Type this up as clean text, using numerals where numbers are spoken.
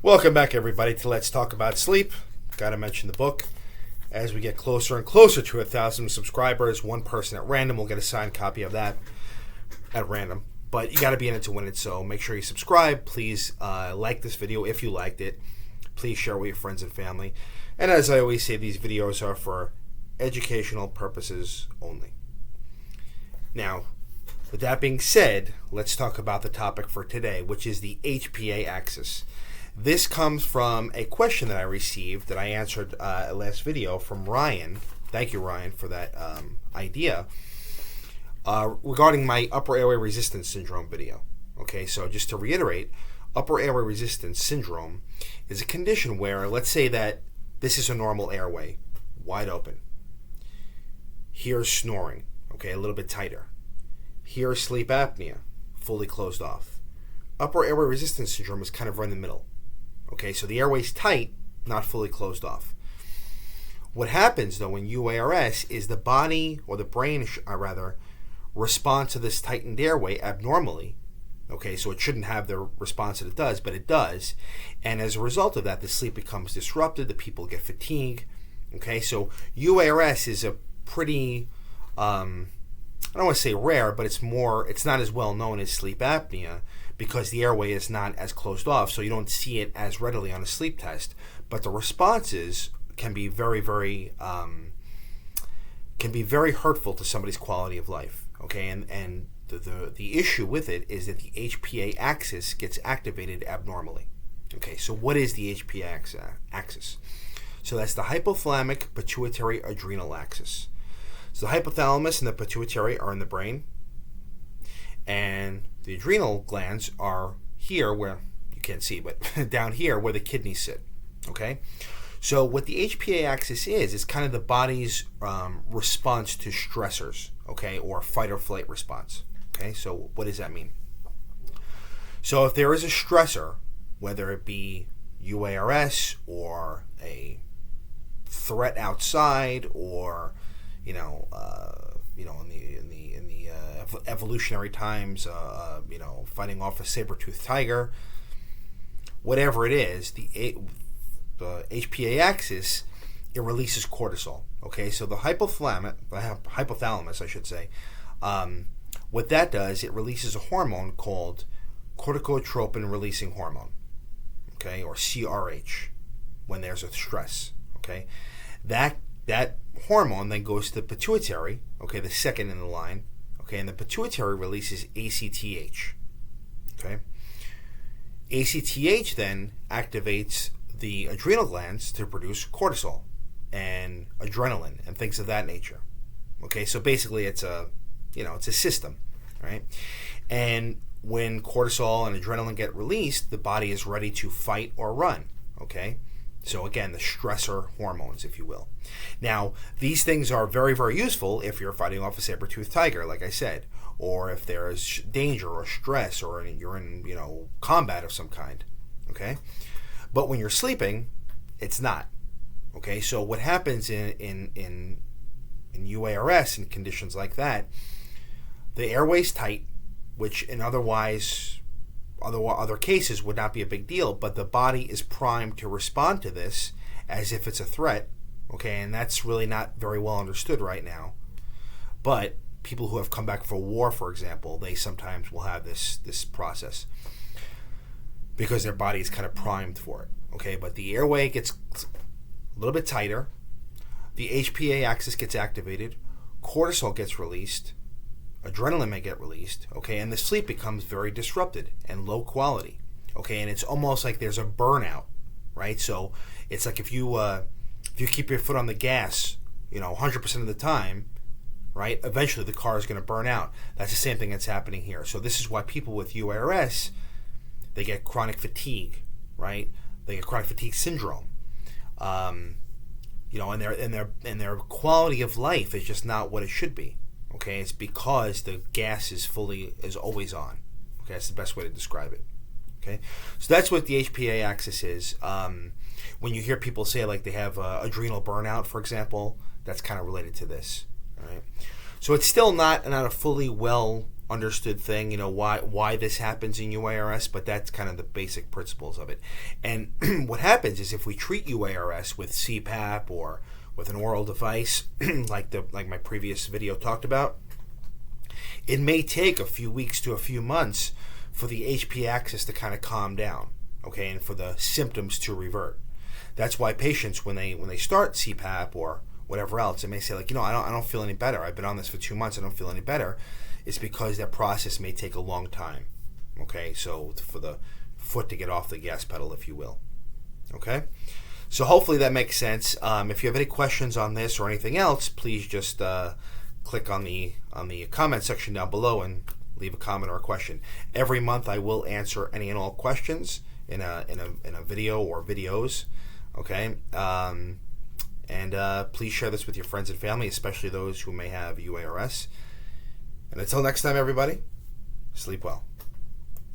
Welcome back, everybody, to Let's Talk About Sleep. Got to mention the book. As we get closer and closer to 1,000 subscribers, one person at random will get a signed copy of that at random. But you got to be in it to win it, so make sure you subscribe. Please like this video if you liked it. Please share with your friends and family. And as I always say, these videos are for educational purposes only. Now, with that being said, let's talk about the topic for today, which is the HPA Axis. This comes from a question that I received that I answered last video from Ryan. Thank you, Ryan, for that idea regarding my upper airway resistance syndrome video. Okay, so just to reiterate, upper airway resistance syndrome is a condition where, let's say that this is a normal airway, wide open. Here's snoring, okay, a little bit tighter. Here's sleep apnea, fully closed off. Upper airway resistance syndrome is kind of right in the middle. Okay, so the airway's tight, not fully closed off. What happens, though, in UARS is the body, or the brain, rather, responds to this tightened airway abnormally. Okay, so it shouldn't have the response that it does, but it does. And as a result of that, the sleep becomes disrupted, the people get fatigue. Okay, so UARS is a pretty, I don't want to say rare, but it's not as well known as sleep apnea, because the airway is not as closed off, so you don't see it as readily on a sleep test. But the responses can be very, very hurtful to somebody's quality of life. Okay, and the issue with it is that the HPA axis gets activated abnormally. Okay, so what is the HPA axis? So that's the hypothalamic pituitary adrenal axis. So the hypothalamus and the pituitary are in the brain, and the adrenal glands are here where, you can't see, but down here where the kidneys sit, okay? So what the HPA axis is kind of the body's response to stressors, okay, or fight or flight response, okay? So what does that mean? So if there is a stressor, whether it be UARS or a threat outside, or in the evolutionary times, fighting off a saber-toothed tiger, whatever it is, the HPA axis, it releases cortisol. Okay, so the hypothalamus, I should say, what that does, it releases a hormone called corticotropin-releasing hormone, okay, or CRH, when there's a stress. Okay, that hormone then goes to the pituitary, okay, the second in the line, okay, and the pituitary releases ACTH, okay. ACTH then activates the adrenal glands to produce cortisol and adrenaline and things of that nature, okay. So basically, it's a system, right? And when cortisol and adrenaline get released, the body is ready to fight or run, okay. So again, the stressor hormones, if you will. Now, these things are very, very useful if you're fighting off a saber-toothed tiger, like I said, or if there is danger or stress, or you're in, combat of some kind, okay? But when you're sleeping, it's not, okay? So what happens in UARS and conditions like that, the airway's tight, which in other cases would not be a big deal, but the body is primed to respond to this as if it's a threat, okay, and that's really not very well understood right now. But people who have come back from war, for example, they sometimes will have this process because their body is kind of primed for it, okay. But the airway gets a little bit tighter, the HPA axis gets activated, cortisol gets released, adrenaline may get released, okay, and the sleep becomes very disrupted and low quality, okay, and it's almost like there's a burnout, right? So it's like if you keep your foot on the gas, 100% of the time, right, eventually the car is going to burn out. That's the same thing that's happening here. So this is why people with UARS, they get chronic fatigue, right? They get chronic fatigue syndrome, and their quality of life is just not what it should be. Okay, it's because the gas is always on. Okay, that's the best way to describe it. Okay, so that's what the HPA axis is. When you hear people say like they have adrenal burnout, for example, that's kind of related to this. All right, so it's still not a fully well understood thing, why this happens in UARS, but that's kind of the basic principles of it. And what happens is if we treat UARS with CPAP or with an oral device, like my previous video talked about, it may take a few weeks to a few months for the HPA Axis to kind of calm down, okay, and for the symptoms to revert. That's why patients, when they start CPAP or whatever else, they may say, like, I don't feel any better. I've been on this for 2 months. I don't feel any better. It's because that process may take a long time, okay? So for the foot to get off the gas pedal, if you will, okay? So hopefully that makes sense. If you have any questions on this or anything else, please just click on the comment section down below and leave a comment or a question. Every month I will answer any and all questions in a video or videos, okay? And please share this with your friends and family, especially those who may have UARS. And until next time, everybody, sleep well.